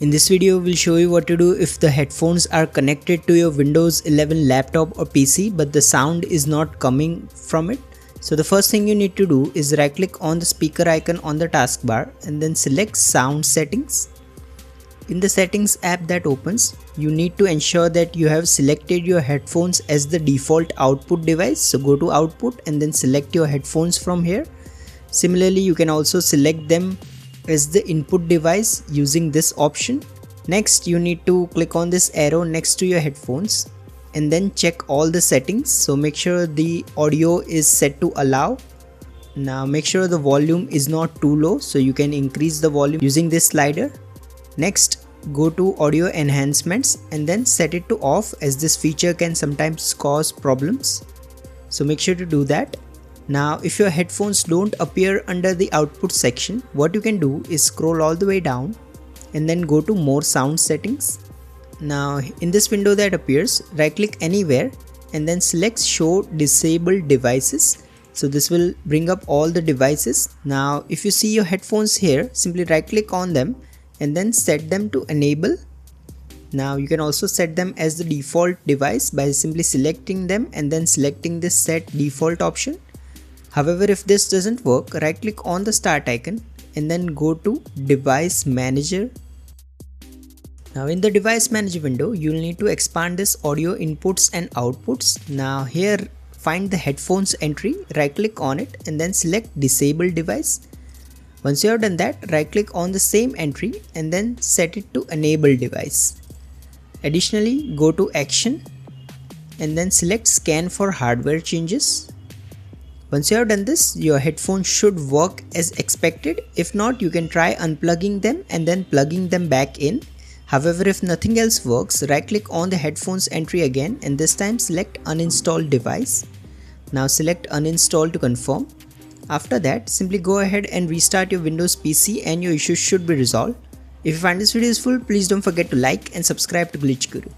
In this video, we'll show you what to do if the headphones are connected to your Windows 11 laptop or PC but the sound is not coming from it. So the first thing you need to do is right click on the speaker icon on the taskbar and then select sound settings. In the settings app that opens, you need to ensure that you have selected your headphones as the default output device. So go to output and then select your headphones from here. Similarly, you can also select them as the input device using this option. Next, you need to click on this arrow next to your headphones and then check all the settings. So make sure the audio is set to allow. Now make sure the volume is not too low, so you can increase the volume using this slider. Next, go to audio enhancements and then set it to off, as this feature can sometimes cause problems. So make sure to do that. Now if your headphones don't appear under the output section, what you can do is scroll all the way down and then go to more sound settings. Now in this window that appears, right click anywhere and then select show disabled devices. So this will bring up all the devices. Now if you see your headphones here, simply right click on them and then set them to enable. Now you can also set them as the default device by simply selecting them and then selecting this set default option. However, if this doesn't work, right click on the start icon and then go to device manager. Now in the device manager window, you'll need to expand this audio inputs and outputs. Now here find the headphones entry, right click on it and then select disable device. Once you have done that, right click on the same entry and then set it to enable device. Additionally, go to action and then select scan for hardware changes. Once you have done this, your headphones should work as expected. If not, you can try unplugging them and then plugging them back in. However, if nothing else works, right click on the headphones entry again and this time select uninstall device. Now select uninstall to confirm. After that, simply go ahead and restart your Windows PC and your issue should be resolved. If you find this video useful, please don't forget to like and subscribe to Glitch Guru.